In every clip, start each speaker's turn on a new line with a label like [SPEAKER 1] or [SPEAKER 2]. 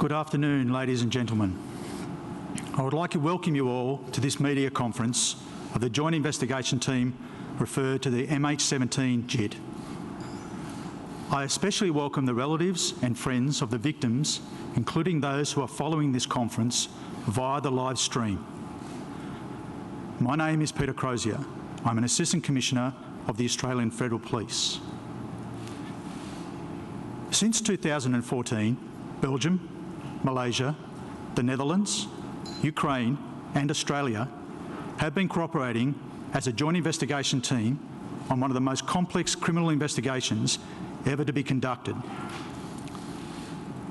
[SPEAKER 1] Good afternoon, ladies and gentlemen. I would like to welcome you all to this media conference of the Joint Investigation Team referred to the MH17 JIT. I especially welcome the relatives and friends of the victims, including those who are following this conference via the live stream. My name is Peter Crozier. I'm an Assistant Commissioner of the Australian Federal Police. Since 2014, Belgium, Malaysia, the Netherlands, Ukraine and Australia have been cooperating as a joint investigation team on one of the most complex criminal investigations ever to be conducted.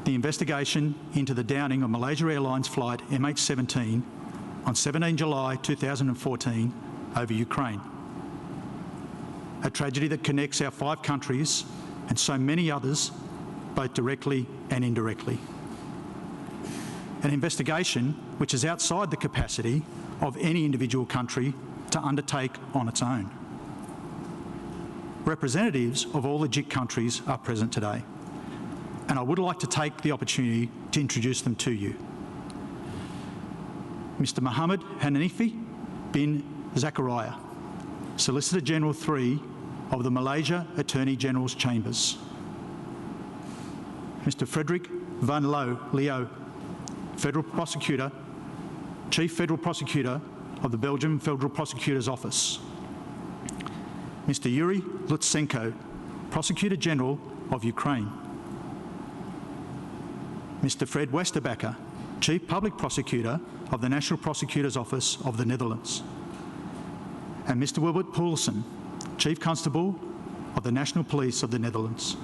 [SPEAKER 1] The investigation into the downing of Malaysia Airlines flight MH17 on 17 July 2014 over Ukraine. A tragedy that connects our 5 countries and so many others, both directly and indirectly. An investigation which is outside the capacity of any individual country to undertake on its own. Representatives of all the JIT countries are present today, and I would like to take the opportunity to introduce them to you. Mr Mohammed Hanifi bin Zakaria, Solicitor General 3 of the Malaysia Attorney General's Chambers. Mr Frederick van Leo, Federal Prosecutor, Chief Federal Prosecutor of the Belgian Federal Prosecutor's Office. Mr Yuri Lutsenko, Prosecutor General of Ukraine. Mr Fred Westerbakker, Chief Public Prosecutor of the National Prosecutor's Office of the Netherlands. And Mr Wilbert Poulsen, Chief Constable of the National Police of the Netherlands.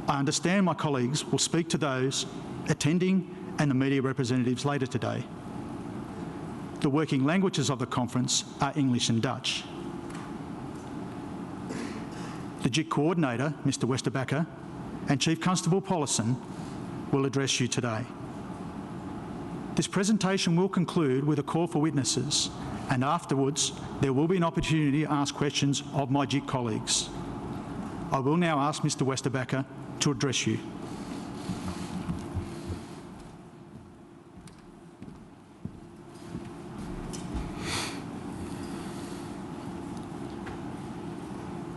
[SPEAKER 1] I understand my colleagues will speak to those attending and the media representatives later today. The working languages of the conference are English and Dutch. The JIT Coordinator, Mr Westerbakker, and Chief Constable Poulsen will address you today. This presentation will conclude with a call for witnesses, and afterwards there will be an opportunity to ask questions of my JIT colleagues. I will now ask Mr Westerbakker to address you.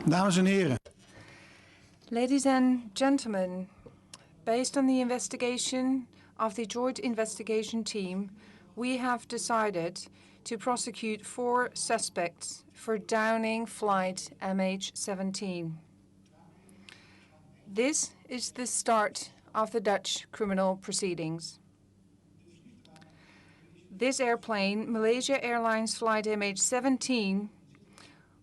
[SPEAKER 2] Dames en heren.
[SPEAKER 3] Ladies and gentlemen, based on the investigation of the Joint Investigation Team, we have decided to prosecute 4 suspects for downing flight MH17. This is the start of the Dutch criminal proceedings. This airplane, Malaysia Airlines flight MH17,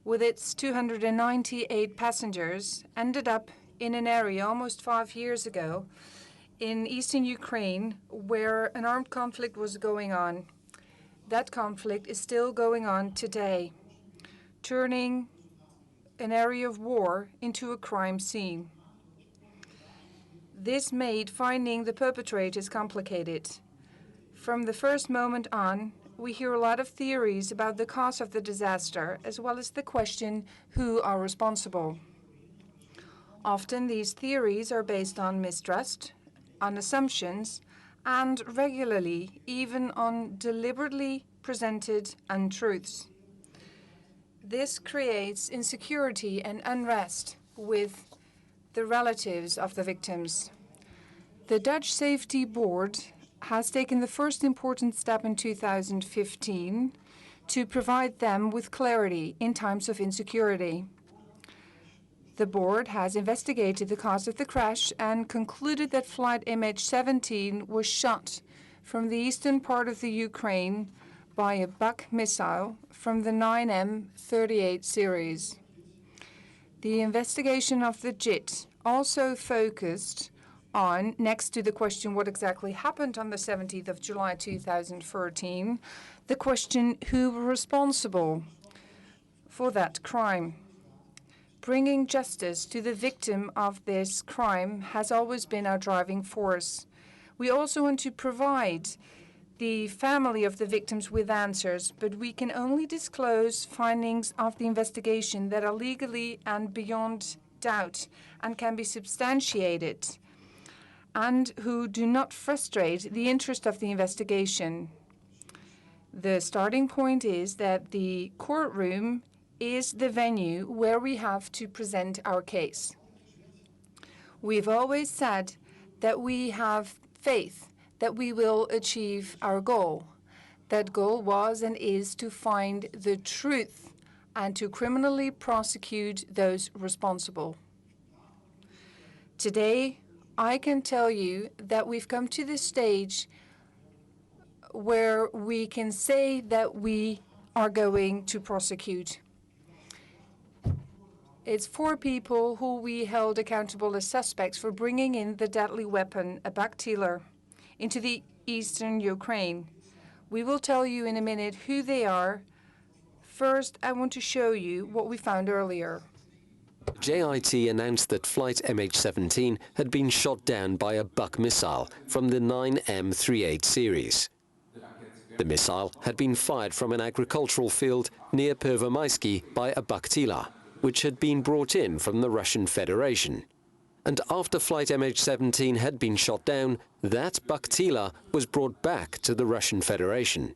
[SPEAKER 3] with its 298 passengers, ended up in an area almost 5 years ago in eastern Ukraine where an armed conflict was going on. That conflict is still going on today, turning an area of war into a crime scene. This made finding the perpetrators complicated. From the first moment on, we hear a lot of theories about the cause of the disaster, as well as the question, who are responsible? Often these theories are based on mistrust, on assumptions, and regularly even on deliberately presented untruths. This creates insecurity and unrest with the relatives of the victims. The Dutch Safety Board has taken the first important step in 2015 to provide them with clarity in times of insecurity. The board has investigated the cause of the crash and concluded that flight MH17 was shot from the eastern part of the Ukraine by a Buk missile from the 9M38 series. The investigation of the JIT also focused on, next to the question what exactly happened on the 17th of July 2014, the question who were responsible for that crime. Bringing justice to the victim of this crime has always been our driving force. We also want to provide the family of the victims with answers, but we can only disclose findings of the investigation that are legally and beyond doubt and can be substantiated. and who do not frustrate the interest of the investigation. The starting point is that the courtroom is the venue where we have to present our case. We've always said that we have faith that we will achieve our goal. That goal was and is to find the truth and to criminally prosecute those responsible. Today, I can tell you that we've come to the stage where we can say that we are going to prosecute. It's 4 people who we held accountable as suspects for bringing in the deadly weapon, a Bakhtila, into the eastern Ukraine. We will tell you in a minute who they are. First, I want to show you what we found earlier.
[SPEAKER 4] JIT announced that flight MH17 had been shot down by a Buk missile from the 9M38 series. The missile had been fired from an agricultural field near Pervomaisky by a Bakhtila, which had been brought in from the Russian Federation. And after flight MH17 had been shot down, that Bakhtila was brought back to the Russian Federation.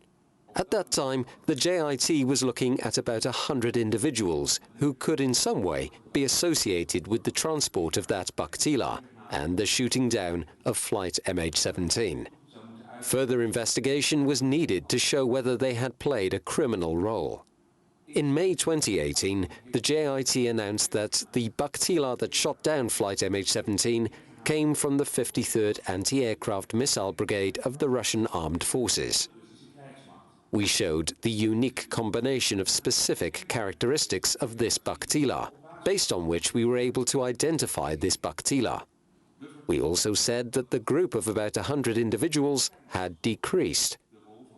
[SPEAKER 4] At that time, the JIT was looking at about 100 individuals who could in some way be associated with the transport of that Bakhtila and the shooting down of flight MH17. Further investigation was needed to show whether they had played a criminal role. In May 2018, the JIT announced that the Bakhtila that shot down flight MH17 came from the 53rd Anti-Aircraft Missile Brigade of the Russian Armed Forces. We showed the unique combination of specific characteristics of this Bakhtila, based on which we were able to identify this Bakhtila. We also said that the group of about 100 individuals had decreased.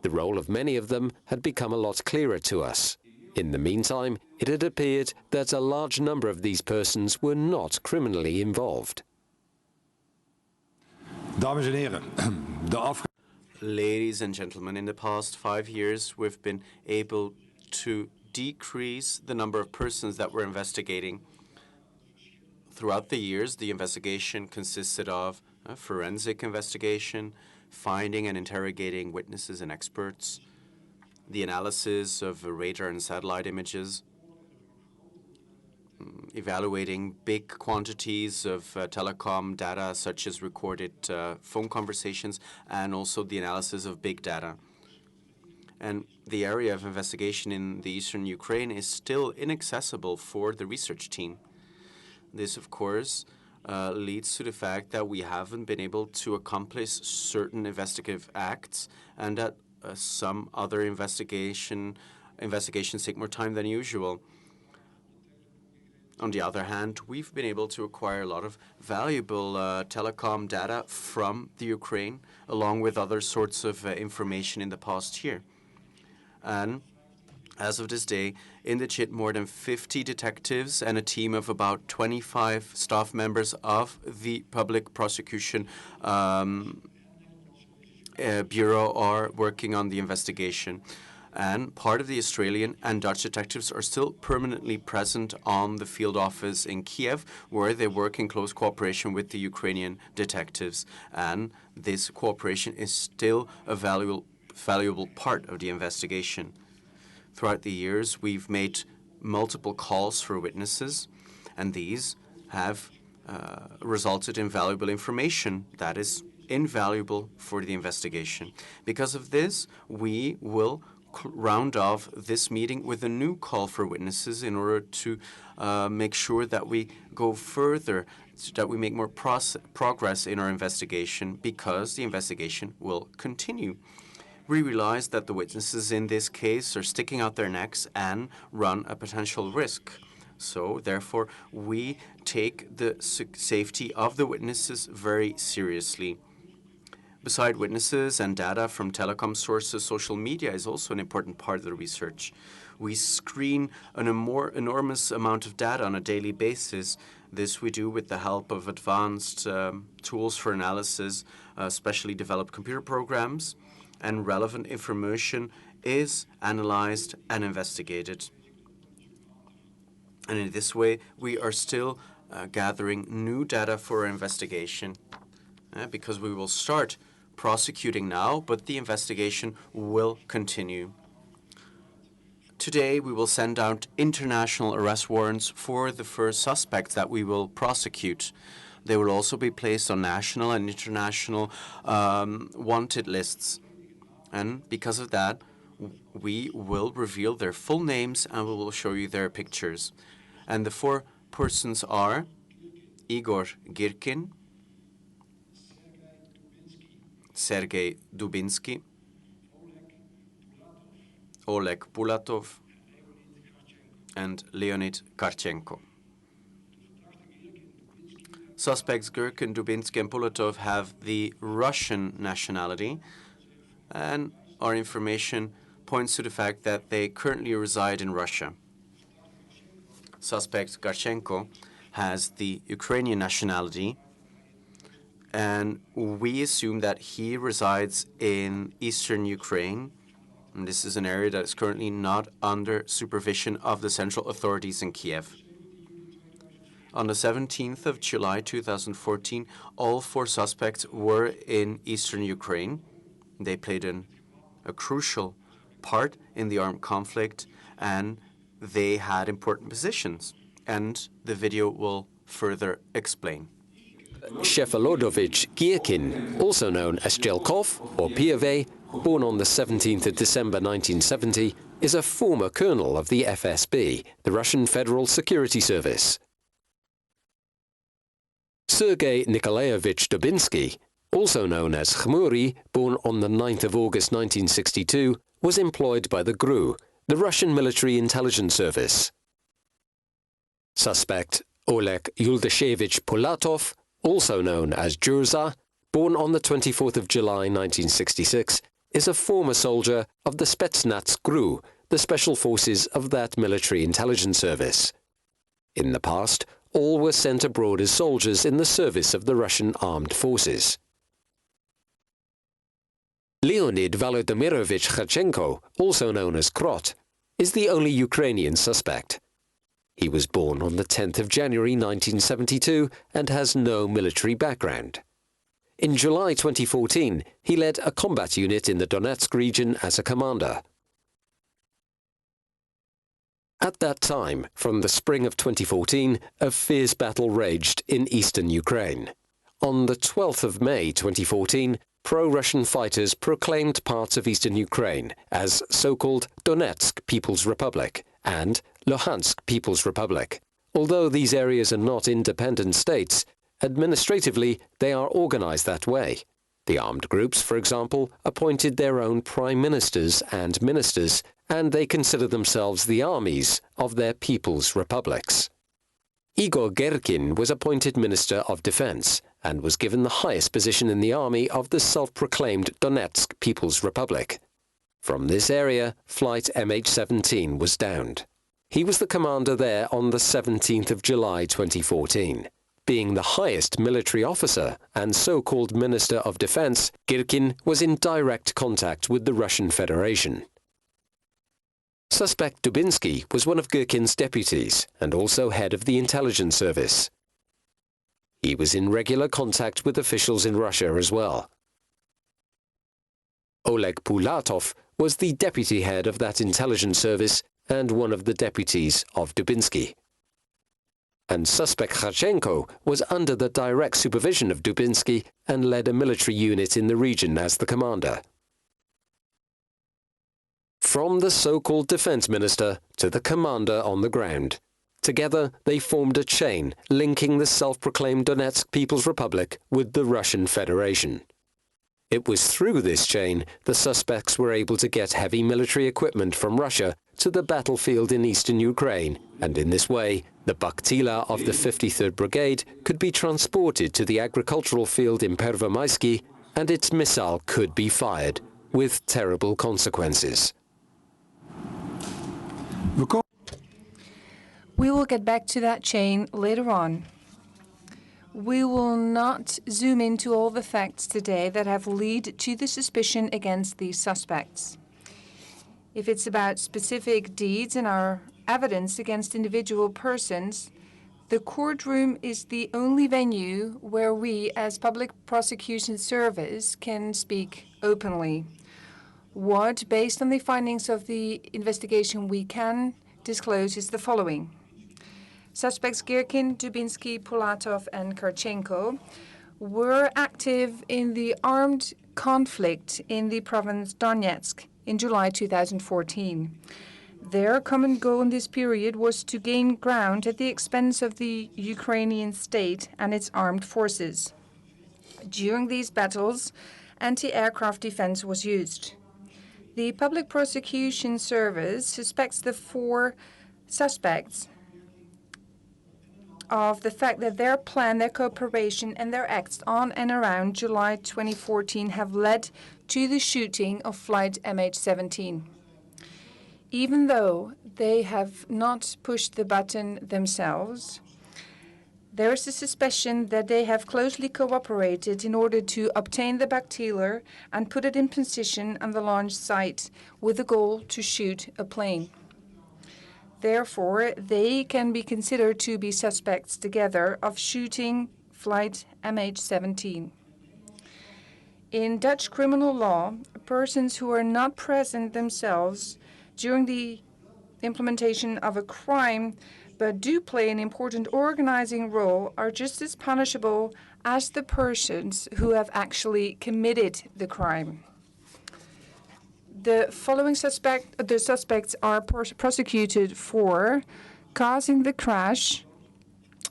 [SPEAKER 4] The role of many of them had become a lot clearer to us. In the meantime, it had appeared that a large number of these persons were not criminally involved.
[SPEAKER 2] Dames en heren,
[SPEAKER 5] Ladies and gentlemen, in the past 5 years, we've been able to decrease the number of persons that we're investigating. Throughout the years, the investigation consisted of a forensic investigation, finding and interrogating witnesses and experts, the analysis of radar and satellite images, evaluating big quantities of telecom data, such as recorded phone conversations, and also the analysis of big data. And the area of investigation in the eastern Ukraine is still inaccessible for the research team. This, of course, leads to the fact that we haven't been able to accomplish certain investigative acts, and that some other investigations take more time than usual. On the other hand, we've been able to acquire a lot of valuable telecom data from the Ukraine, along with other sorts of information in the past year. And as of this day, in the JIT, more than 50 detectives and a team of about 25 staff members of the Public Prosecution Bureau are working on the investigation. And part of the Australian and Dutch detectives are still permanently present on the field office in Kiev, where they work in close cooperation with the Ukrainian detectives. And this cooperation is still a valuable part of the investigation. Throughout the years, we've made multiple calls for witnesses, and these have resulted in valuable information that is invaluable for the investigation. Because of this, we will round off this meeting with a new call for witnesses in order to make sure that we go further, so that we make more progress in our investigation, because the investigation will continue. We realize that the witnesses in this case are sticking out their necks and run a potential risk. So, therefore, we take the safety of the witnesses very seriously. Beside witnesses and data from telecom sources, social media is also an important part of the research. We screen an enormous amount of data on a daily basis. This we do with the help of advanced tools for analysis, specially developed computer programs, and relevant information is analyzed and investigated. And in this way, we are still gathering new data for our investigation. because we will start prosecuting now, but the investigation will continue. Today, we will send out international arrest warrants for the first suspects that we will prosecute. They will also be placed on national and international wanted lists. And because of that, we will reveal their full names and we will show you their pictures. And the four persons are Igor Girkin, Sergei Dubinsky, Oleg Pulatov, and Leonid Karchenko. Suspects Girkin, Dubinsky, and Pulatov have the Russian nationality, and our information points to the fact that they currently reside in Russia. Suspect Karchenko has the Ukrainian nationality, and we assume that he resides in eastern Ukraine. And this is an area that is currently not under supervision of the central authorities in Kiev. On the 17th of July 2014, all four suspects were in eastern Ukraine. They played a crucial part in the armed conflict, and they had important positions. And the video will further explain.
[SPEAKER 4] Shefelodovich Girkin, also known as Jelkov or Piave, born on the 17th of December 1970, is a former colonel of the FSB, the Russian Federal Security Service. Sergei Nikolaevich Dubinsky, also known as Khmury, born on the 9th of August 1962, was employed by the GRU, the Russian Military Intelligence Service. Suspect Oleg Yuldashevich Pulatov, also known as Jurza, born on the 24th of July 1966, is a former soldier of the Spetsnaz GRU, the special forces of that military intelligence service. In the past, all were sent abroad as soldiers in the service of the Russian armed forces. Leonid Volodymyrovich Karchenko, also known as Krot, is the only Ukrainian suspect. He was born on the 10th of January 1972 and has no military background. In July 2014, he led a combat unit in the Donetsk region as a commander. At that time, from the spring of 2014, a fierce battle raged in eastern Ukraine. On the 12th of May 2014, pro-Russian fighters proclaimed parts of eastern Ukraine as so-called Donetsk People's Republic and Luhansk People's Republic. Although these areas are not independent states, administratively they are organized that way. The armed groups, for example, appointed their own prime ministers and ministers, and they consider themselves the armies of their people's republics. Igor Girkin was appointed Minister of Defense and was given the highest position in the army of the self-proclaimed Donetsk People's Republic. From this area, flight MH17 was downed. He was the commander there on the 17th of July 2014. Being the highest military officer and so-called Minister of Defense, Girkin was in direct contact with the Russian Federation. Suspect Dubinsky was one of Girkin's deputies and also head of the intelligence service. He was in regular contact with officials in Russia as well. Oleg Pulatov was the deputy head of that intelligence service and one of the deputies of Dubinsky. And suspect Karchenko was under the direct supervision of Dubinsky and led a military unit in the region as the commander. From the so-called defense minister to the commander on the ground, together they formed a chain linking the self-proclaimed Donetsk People's Republic with the Russian Federation. It was through this chain the suspects were able to get heavy military equipment from Russia to the battlefield in eastern Ukraine, and in this way, the Baktila of the 53rd Brigade could be transported to the agricultural field in Pervomaisky, and its missile could be fired, with terrible consequences.
[SPEAKER 3] We will get back to that chain later on. We will not zoom into all the facts today that have led to the suspicion against these suspects. If it's about specific deeds and our evidence against individual persons, The courtroom is the only venue where we, as Public Prosecution Service, can speak openly. What, based on the findings of the investigation, we can disclose is the following. Suspects Girkin, Dubinsky, Pulatov, and Karchenko were active in the armed conflict in the province Donetsk in July 2014. Their common goal in this period was to gain ground at the expense of the Ukrainian state and its armed forces. During these battles, anti-aircraft defense was used. The Public Prosecution Service suspects the 4 suspects of the fact that their plan, their cooperation, and their acts on and around July 2014 have led to the shooting of flight MH17. Even though they have not pushed the button themselves, there is a suspicion that they have closely cooperated in order to obtain the bactiller and put it in position on the launch site with the goal to shoot a plane. Therefore, they can be considered to be suspects together of shooting flight MH17. In Dutch criminal law, persons who are not present themselves during the implementation of a crime but do play an important organizing role are just as punishable as the persons who have actually committed the crime. The following suspects are prosecuted for causing the crash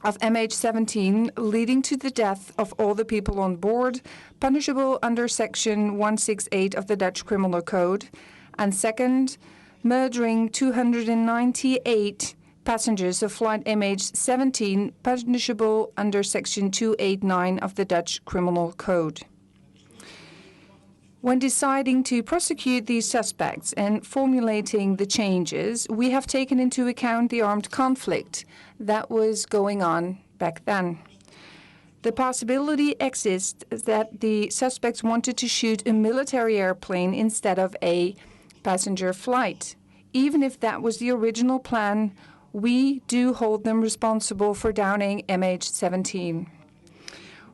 [SPEAKER 3] of MH17 leading to the death of all the people on board, punishable under Section 168 of the Dutch Criminal Code, and second, murdering 298 passengers of flight MH17, punishable under Section 289 of the Dutch Criminal Code. When deciding to prosecute these suspects and formulating the changes, we have taken into account the armed conflict that was going on back then. The possibility exists that the suspects wanted to shoot a military airplane instead of a passenger flight. Even if that was the original plan, we do hold them responsible for downing MH17.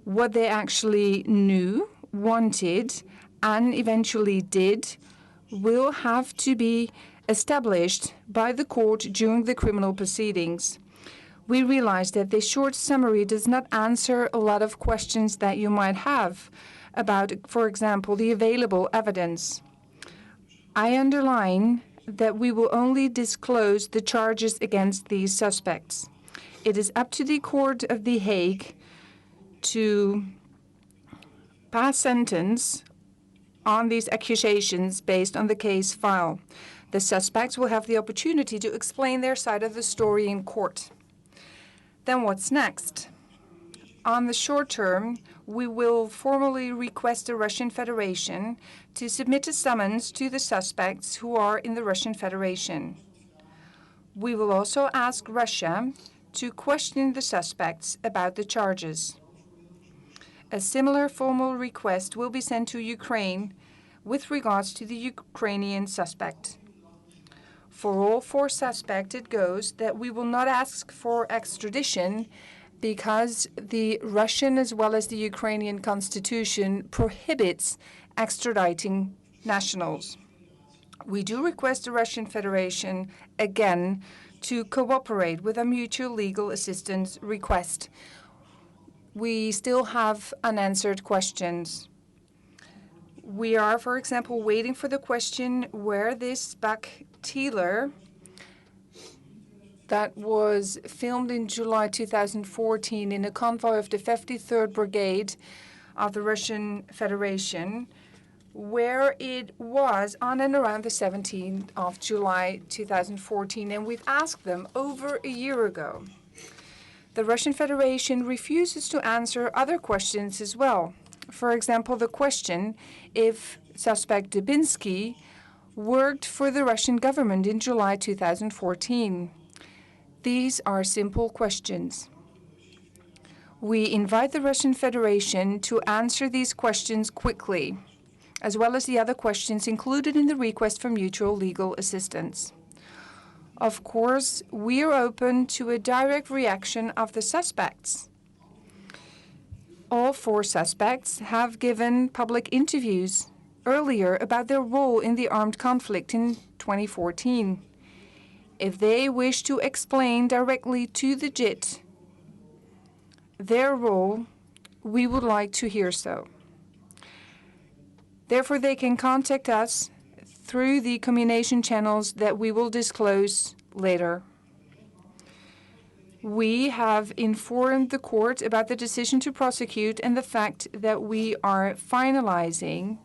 [SPEAKER 3] What they actually knew, wanted, and eventually did will have to be established by the court during the criminal proceedings. We realize that this short summary does not answer a lot of questions that you might have about, for example, the available evidence. I underline that we will only disclose the charges against these suspects. It is up to the Court of The Hague to pass sentence on these accusations based on the case file. The suspects will have the opportunity to explain their side of the story in court. Then what's next? On the short term, we will formally request the Russian Federation to submit a summons to the suspects who are in the Russian Federation. We will also ask Russia to question the suspects about the charges. A similar formal request will be sent to Ukraine with regards to the Ukrainian suspect. For all 4 suspects, it goes that we will not ask for extradition because the Russian as well as the Ukrainian constitution prohibits extraditing nationals. We do request the Russian Federation, again, to cooperate with a mutual legal assistance request. We still have unanswered questions. We are, for example, waiting for the question where this bactiller that was filmed in July 2014 in a convoy of the 53rd Brigade of the Russian Federation, where it was on and around the 17th of July 2014, and we've asked them over a year ago. The Russian Federation refuses to answer other questions as well. For example, the question if suspect Dubinsky worked for the Russian government in July 2014. These are simple questions. We invite the Russian Federation to answer these questions quickly, as well as the other questions included in the request for mutual legal assistance. Of course, we are open to a direct reaction of the suspects. All 4 suspects have given public interviews earlier about their role in the armed conflict in 2014. If they wish to explain directly to the JIT their role, we would like to hear so. Therefore, they can contact us through the communication channels that we will disclose later. We have informed the court about the decision to prosecute and the fact that we are finalizing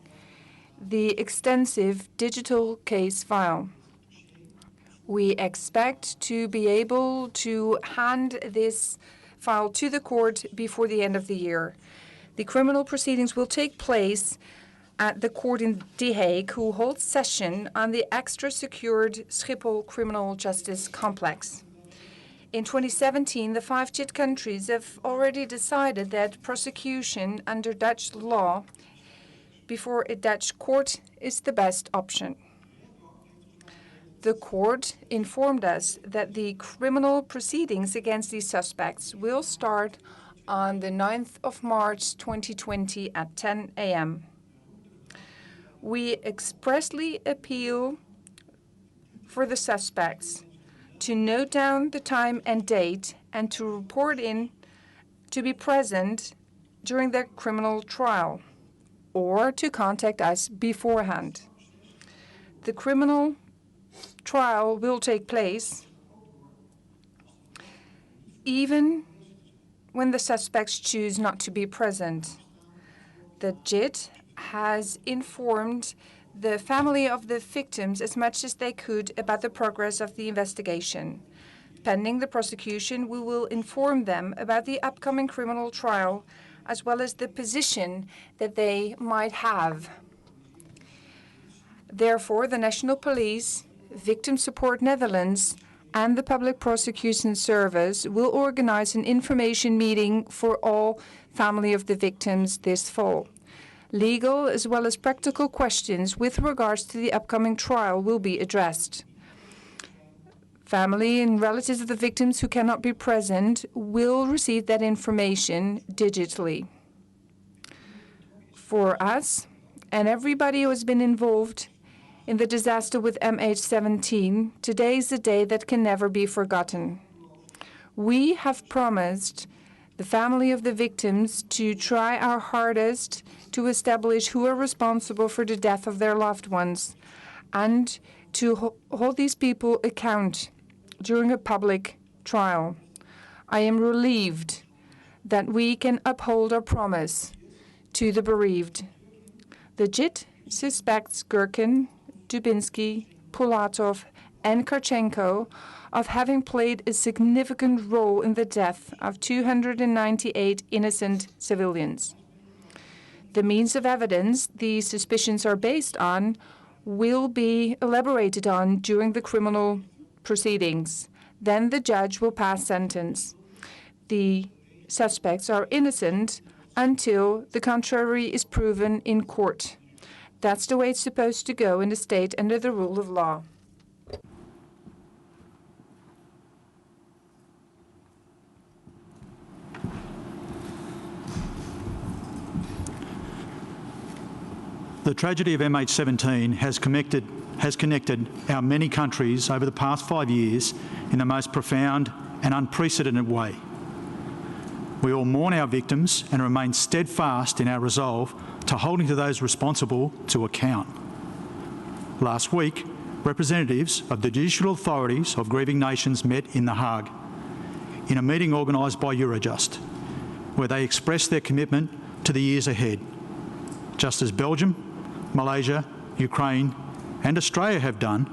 [SPEAKER 3] the extensive digital case file. We expect to be able to hand this file to the court before the end of the year. The criminal proceedings will take place at the court in The Hague, who holds session on the extra secured Schiphol Criminal Justice Complex. In 2017, the 5 JIT countries have already decided that prosecution under Dutch law before a Dutch court is the best option. The court informed us that the criminal proceedings against these suspects will start on the 9th of March 2020 at 10 a.m. We expressly appeal for the suspects to note down the time and date and to report in to be present during their criminal trial or to contact us beforehand. The criminal trial will take place even when the suspects choose not to be present. The JIT has informed the family of the victims as much as they could about the progress of the investigation. Pending the prosecution, we will inform them about the upcoming criminal trial as well as the position that they might have. Therefore, the National Police, Victim Support Netherlands, and the Public Prosecution Service will organize an information meeting for all family of the victims this fall. Legal as well as practical questions with regards to the upcoming trial will be addressed. Family and relatives of the victims who cannot be present will receive that information digitally. For us and everybody who has been involved in the disaster with MH17, today is a day that can never be forgotten. We have promised the family of the victims to try our hardest to establish who are responsible for the death of their loved ones and to hold these people account during a public trial. I am relieved that we can uphold our promise to the bereaved. The JIT suspects Gherkin, Dubinsky, Pulatov, and Karchenko of having played a significant role in the death of 298 innocent civilians. The means of evidence these suspicions are based on will be elaborated on during the criminal proceedings. Then the judge will pass sentence. The suspects are innocent until the contrary is proven in court. That's the way it's supposed to go in a state under the rule of law.
[SPEAKER 1] The tragedy of MH17 has connected our many countries over the past 5 years in the most profound and unprecedented way. We all mourn our victims and remain steadfast in our resolve to holding to those responsible to account. Last week, representatives of the judicial authorities of grieving nations met in The Hague in a meeting organised by Eurojust, where they expressed their commitment to the years ahead, just as Belgium, Malaysia, Ukraine and Australia have done.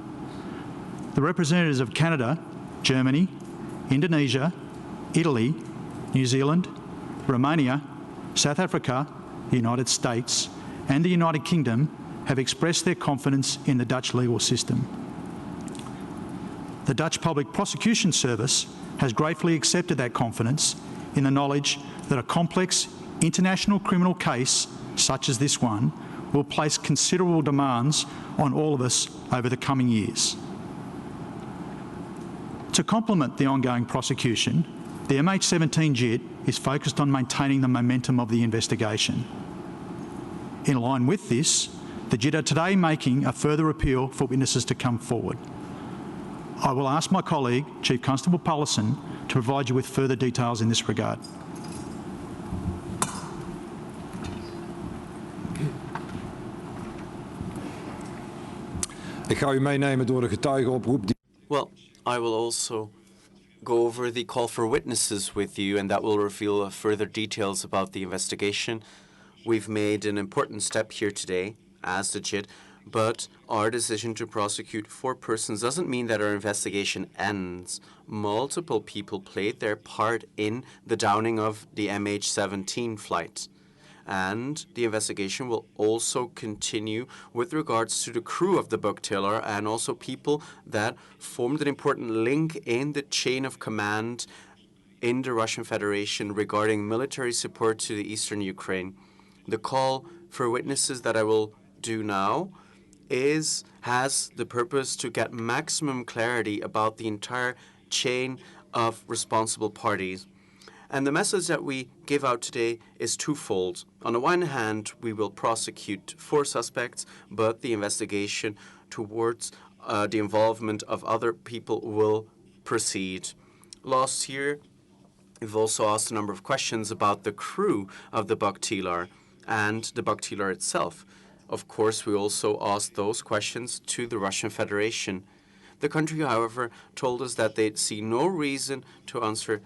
[SPEAKER 1] The representatives of Canada, Germany, Indonesia, Italy, New Zealand, Romania, South Africa, the United States and the United Kingdom have expressed their confidence in the Dutch legal system. The Dutch Public Prosecution Service has gratefully accepted that confidence in the knowledge that a complex international criminal case such as this one will place considerable demands on all of us over the coming years. To complement the ongoing prosecution, the MH17 JIT is focused on maintaining the momentum of the investigation. In line with this, the JIT are today making a further appeal for witnesses to come forward. I will ask my colleague, Chief Constable Pullison, to provide you with further details in this regard.
[SPEAKER 6] Ik ga u meenemen door de getuigenoproep.
[SPEAKER 5] Well, I will also go over the call for witnesses with you, and that will reveal further details about the investigation. We've made an important step here today as the JIT, but our decision to prosecute 4 persons doesn't mean that our investigation ends. Multiple people played their part in the downing of the MH17 flight. And the investigation will also continue with regards to the crew of the bug-tiller and also people that formed an important link in the chain of command in the Russian Federation regarding military support to the eastern Ukraine. The call for witnesses that I will do now has the purpose to get maximum clarity about the entire chain of responsible parties. And the message that we give out today is twofold. On the one hand, we will prosecute 4 suspects, but the investigation towards the involvement of other people will proceed. Last year, we've also asked a number of questions about the crew of the bug-tiller and the bug-tiller itself. Of course, we also asked those questions to the Russian Federation. The country, however, told us that they'd see no reason to answer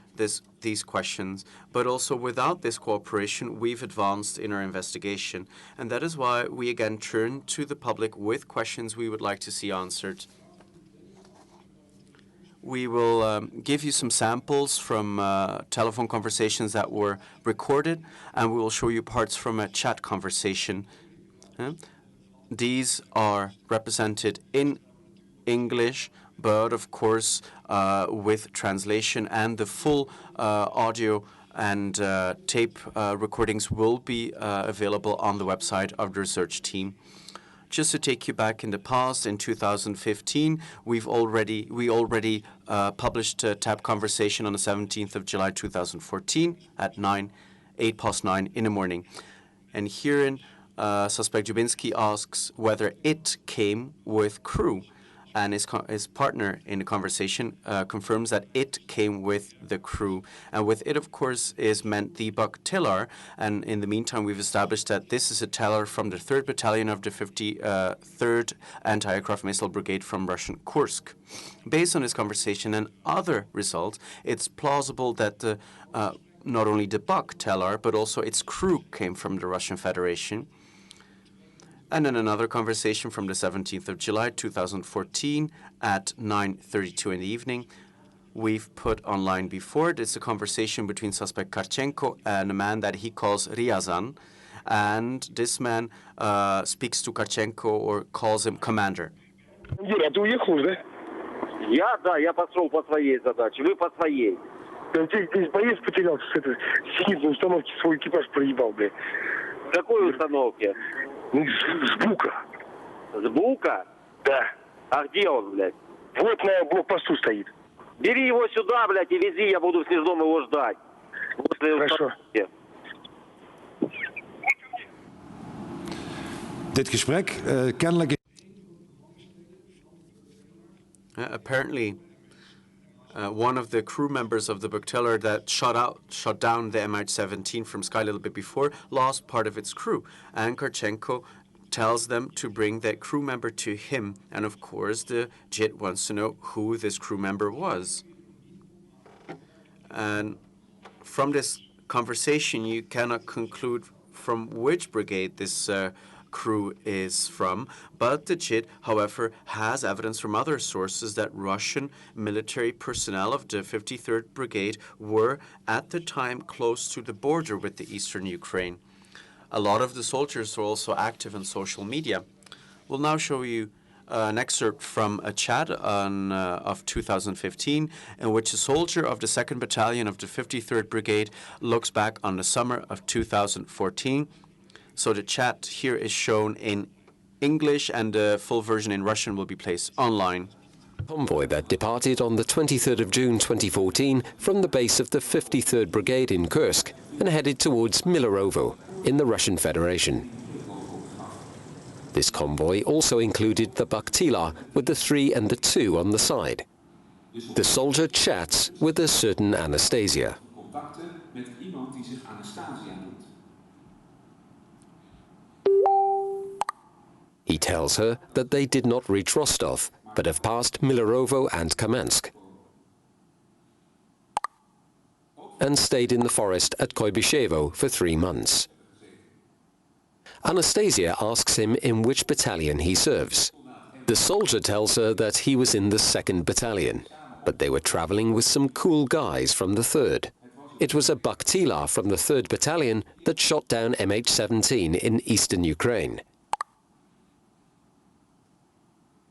[SPEAKER 5] these questions, but also without this cooperation, we've advanced in our investigation. And that is why we again turn to the public with questions we would like to see answered. We will give you some samples from telephone conversations that were recorded, and we will show you parts from a chat conversation. These are represented in English, but of course with translation, and the full audio and tape recordings will be available on the website of the research team. Just to take you back in the past, in 2015, we already published a TAP conversation on the 17th of July 2014 at 8:09 in the morning. And herein, suspect Dubinsky asks whether it came with crew. And his partner in the conversation confirms that it came with the crew. And with it, of course, is meant the bug-tiller. And in the meantime, we've established that this is a teller from the 3rd Battalion of the 53rd Anti-Aircraft Missile Brigade from Russian Kursk. Based on this conversation and other results, it's plausible that not only the bug-tiller, but also its crew came from the Russian Federation. And in another conversation from the 17th of July 2014 at 9:32 in the evening, we've put online before. It's a conversation between suspect Karchenko and a man that he calls Ryazan. And this man speaks to Karchenko or calls him commander.
[SPEAKER 7] Юра, ты уехал уже, да? Да, я пошел по своей задаче, вы по своей. Ты здесь боец потерялся с этой зенитной установки, свой экипаж проебал, блядь. С какой установки? С Бука. С Бука? Да. А где он, блядь? Вот на блокпосту стоит. Бери его сюда, блядь, и вези, я буду в Снежном его ждать.
[SPEAKER 2] Хорошо.
[SPEAKER 6] Dit gesprek kennelijk.
[SPEAKER 5] Apparently, one of the crew members of the bug-tiller that shot down the MH17 from Sky a little bit before lost part of its crew. And Karchenko tells them to bring that crew member to him. And of course, the JIT wants to know who this crew member was. And from this conversation, you cannot conclude from which brigade this crew is from, but the JIT, however, has evidence from other sources that Russian military personnel of the 53rd Brigade were at the time close to the border with the eastern Ukraine. A lot of the soldiers were also active on social media. We'll now show you an excerpt from a chat of 2015 in which a soldier of the 2nd Battalion of the 53rd Brigade looks back on the summer of 2014. So the chat here is shown in English, and the full version in Russian will be placed online.
[SPEAKER 4] Convoy that departed on the 23rd of June 2014 from the base of the 53rd Brigade in Kursk and headed towards Milerovo in the Russian Federation. This convoy also included the Baktila with the 3 and the 2 on the side. The soldier chats with a certain Anastasia. He tells her that they did not reach Rostov, but have passed Milerovo and Kamensk, and stayed in the forest at Koibyshevo for 3 months. Anastasia asks him in which battalion he serves. The soldier tells her that he was in the 2nd Battalion, but they were traveling with some cool guys from the 3rd. It was a Baktila from the 3rd Battalion that shot down MH17 in eastern Ukraine.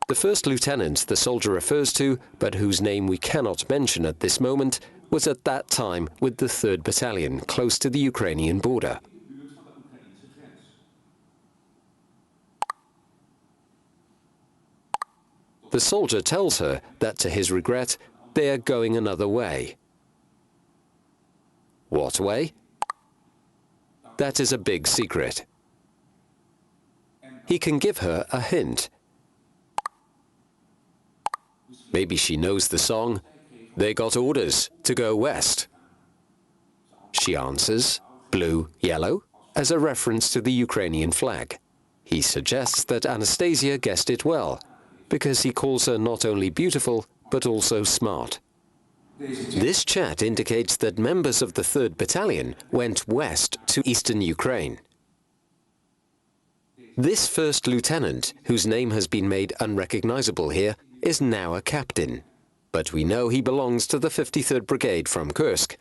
[SPEAKER 4] The first lieutenant the soldier refers to, but whose name we cannot mention at this moment, was at that time with the 3rd Battalion, close to the Ukrainian border. The soldier tells her that, to his regret, they are going another way. What way? That is a big secret. He can give her a hint. Maybe she knows the song, "They got orders to go west." She answers, "Blue, yellow," as a reference to the Ukrainian flag. He suggests that Anastasia guessed it well, because he calls her not only beautiful, but also smart. This chat indicates that members of the 3rd Battalion went west to eastern Ukraine. This first lieutenant, whose name has been made unrecognizable here, is now a captain, but we know he belongs to the 53rd Brigade from Kursk.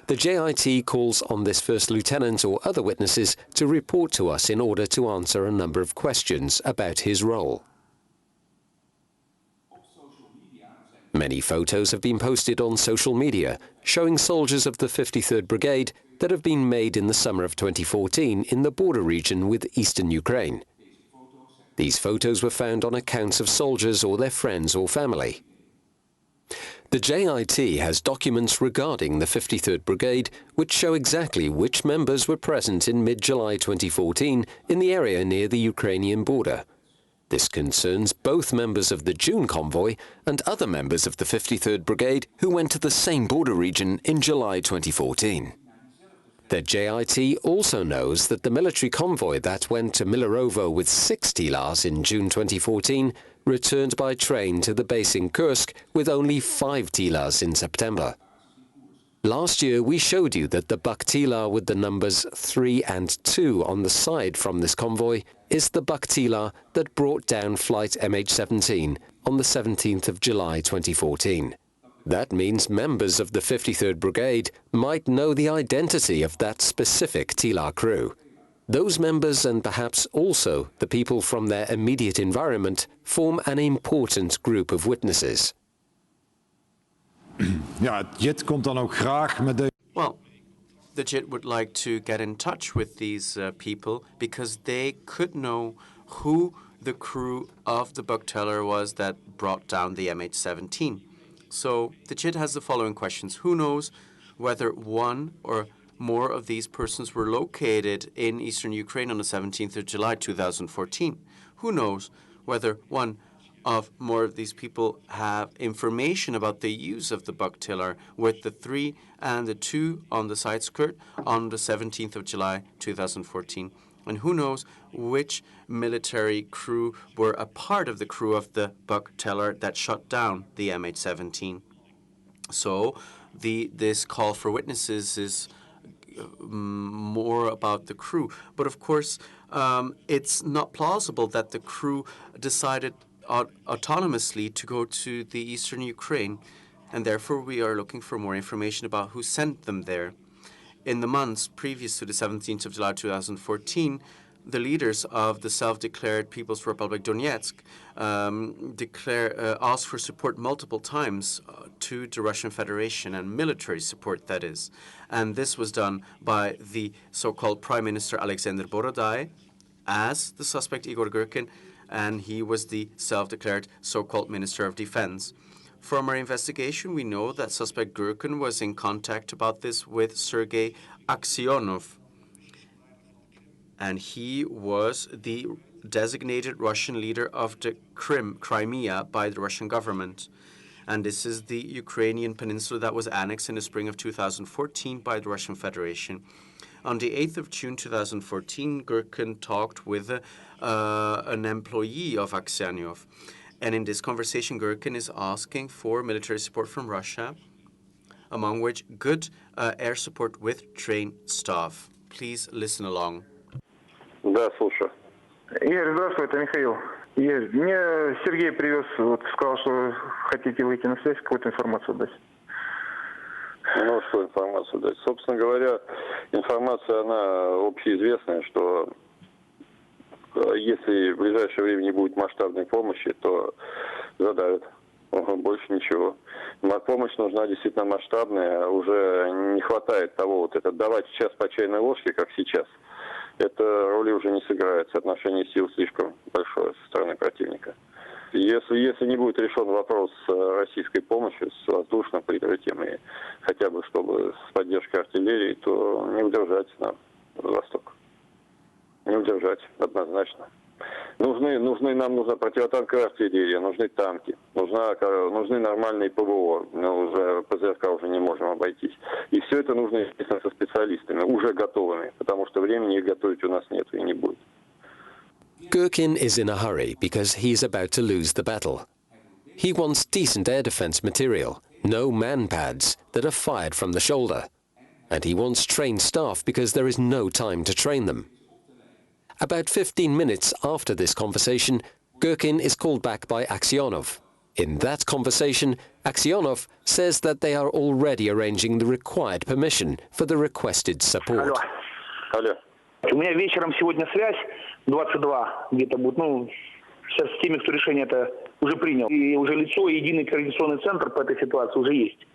[SPEAKER 4] The JIT calls on this first lieutenant or other witnesses to report to us in order to answer a number of questions about his role. Many photos have been posted on social media showing soldiers of the 53rd Brigade that have been made in the summer of 2014 in the border region with eastern Ukraine. These photos were found on accounts of soldiers or their friends or family. The JIT has documents regarding the 53rd Brigade which show exactly which members were present in mid-July 2014 in the area near the Ukrainian border. This concerns both members of the June convoy and other members of the 53rd Brigade who went to the same border region in July 2014. The JIT also knows that the military convoy that went to Milerovo with 6 TILAs in June 2014 returned by train to the base in Kursk with only 5 TILAs in September. Last year we showed you that the Baktila with the numbers 3 and 2 on the side from this convoy is the Baktila that brought down flight MH17 on the 17th of July 2014. That means members of the 53rd Brigade might know the identity of that specific TILA crew. Those members, and perhaps also the people from their immediate environment, form an important group of witnesses.
[SPEAKER 6] Ja, het JIT komt dan ook graag met deze...
[SPEAKER 5] Well, the JIT would like to get in touch with these people because they could know who the crew of the Baktila was that brought down the MH17. So the JIT has the following questions. Who knows whether one or more of these persons were located in eastern Ukraine on the 17th of July 2014? Who knows whether one of more of these people have information about the use of the Baktila with the 3 and the 2 on the side skirt on the 17th of July 2014? And who knows which military crew were a part of the crew of the Baktila that shot down the MH17? So this call for witnesses is more about the crew. But of course, it's not plausible that the crew decided autonomously to go to the eastern Ukraine, and therefore we are looking for more information about who sent them there. In the months previous to the 17th of July 2014, the leaders of the self-declared People's Republic Donetsk asked for support multiple times to the Russian Federation, and military support, that is. And this was done by the so-called Prime Minister Alexander Borodai, as the suspect Igor Girkin, and he was the self-declared so-called Minister of Defense. From our investigation, we know that suspect Gurkin was in contact about this with Sergei Aksionov, and he was the designated Russian leader of the Crimea by the Russian government. And this is the Ukrainian peninsula that was annexed in the spring of 2014 by the Russian Federation. On the 8th of June 2014, Gurkin talked with an employee of Aksionov. And in this conversation, Gurkin is asking for military support from Russia, among which good air support with trained staff. Please listen along.
[SPEAKER 7] Да, слушаю.
[SPEAKER 8] Игорь, здравствуй, это Михаил. Игорь, мне Сергей привез, вот сказал, что хотите выйти на связь, какую-то информацию дать.
[SPEAKER 7] Ну, что информацию дать? Собственно говоря, информация, она общеизвестная, что если в ближайшее время не будет масштабной помощи, то задавят. Больше ничего. Помощь нужна действительно масштабная. Уже не хватает того, вот это давать сейчас по чайной ложке, как сейчас. Это роли уже не сыграет. Соотношение сил слишком большое со стороны противника. Если не будет решен вопрос с российской помощью, с воздушным прикрытием и хотя бы чтобы с поддержкой артиллерии, то не удержать нам Восток. Не удержать, однозначно. Нужна противотанковая артиллерия, нужны танки, нужны нормальные ПВО, но уже ПЗРК уже не можем обойтись. И все это нужно, естественно, со специалистами, уже готовыми, потому что времени их готовить у нас нет и не будет.
[SPEAKER 4] Gurkin is in a hurry because he's about to lose the battle. He wants decent air defense material, no man-pads that are fired from the shoulder. And he wants trained staff because there is no time to train them. About 15 minutes after this conversation, Gurkin is called back by Aksionov. In that conversation, Aksionov says that they are already arranging the required permission for the requested support.
[SPEAKER 7] Алло.
[SPEAKER 8] У меня вечером сегодня связь, 22 где-то будет, сейчас с теми, кто решение это уже принял. И уже лицо, единый координационный центр по этой ситуации уже есть.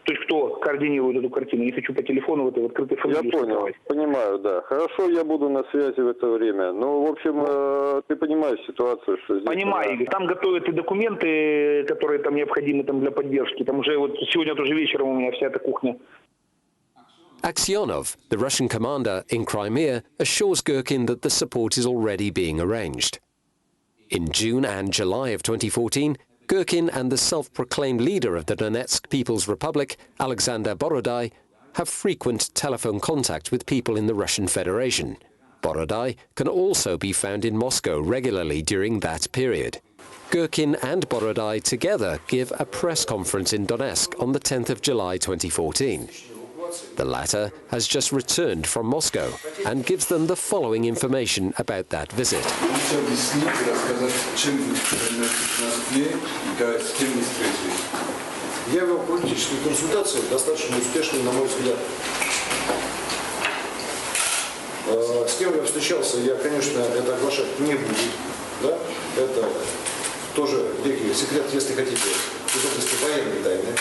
[SPEAKER 8] То есть кто координирует эту картину. Не хочу по телефону в этой открытой фамилии.
[SPEAKER 7] Я понял, понимаю, да. Хорошо, я буду на связи в это время. Ну, в общем, ты понимаешь ситуацию, что здесь...
[SPEAKER 8] Понимаю, Игорь. Там готовят и документы, которые там необходимы там, для поддержки. Там уже вот сегодня тоже вечером у меня вся эта кухня.
[SPEAKER 4] Aksionov, the Russian commander in Crimea, assures Gurkin that the support is already being arranged. In June and July of 2014, Gurkin and the self-proclaimed leader of the Donetsk People's Republic, Alexander Borodai, have frequent telephone contact with people in the Russian Federation. Borodai can also be found in Moscow regularly during that period. Gurkin and Borodai together give a press conference in Donetsk on the 10th of July 2014. The latter has just returned from Moscow and gives them the following information about that visit.
[SPEAKER 6] Я вел политические консультации, достаточно успешные, на мой взгляд. С кем я встречался, я, конечно, это оглашать не буду. Да? Это тоже некий секрет, если хотите, из области военной тайны.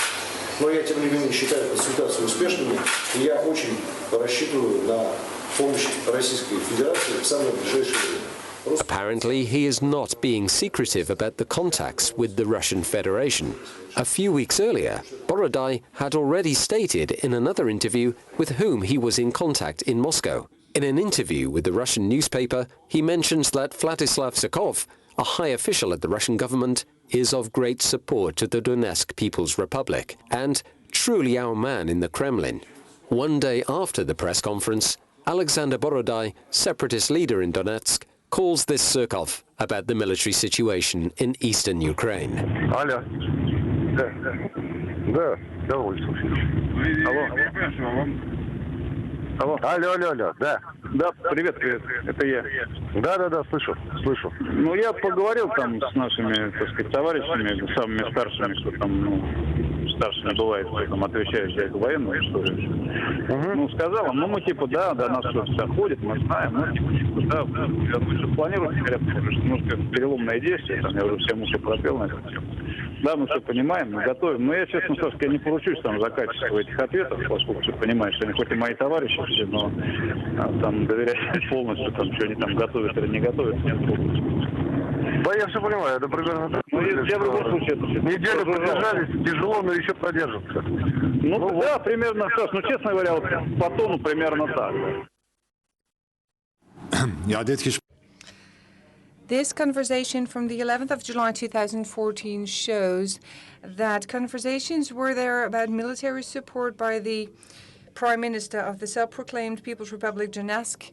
[SPEAKER 6] Но я, тем не менее, считаю консультации успешными, и я очень рассчитываю на помощь Российской Федерации в самое ближайшее время.
[SPEAKER 4] Apparently, he is not being secretive about the contacts with the Russian Federation. A few weeks earlier, Borodai had already stated in another interview with whom he was in contact in Moscow. In an interview with the Russian newspaper, he mentions that Vladislav Sakov, a high official at the Russian government, is of great support to the Donetsk People's Republic and truly our man in the Kremlin. One day after the press conference, Alexander Borodai, separatist leader in Donetsk, calls this Surkov about the military situation in eastern Ukraine.
[SPEAKER 8] Алло. Да, Алло. Алло, да. Да, привет, это я. Да, слышу. Ну, я поговорил там с нашими, так сказать, товарищами, самыми старшими, кто там, старшими бывает, кто там отвечает за эту военную историю. Ну, сказал им, мы типа, да, до нас все доходит, мы знаем, да, вы же планируете, говорят, немножко переломное действие, там, я уже всем уже пропел на эту тему. Да, мы все понимаем, мы готовим. Но я, честно, Сашка, я не поручусь там за качество этих ответов, поскольку ты понимаешь, что они хоть и мои товарищи все, но там доверять полностью, там, что они там готовят или не готовят, нет полностью. Да, я все понимаю, это примерно так. Я в любом случае... Неделю продержались, тяжело, но еще продержится. Ну да, примерно так. Ну, честно говоря, вот по тону примерно так.
[SPEAKER 3] This conversation from the 11th of July 2014 shows that conversations were there about military support by the Prime Minister of the self-proclaimed People's Republic Donetsk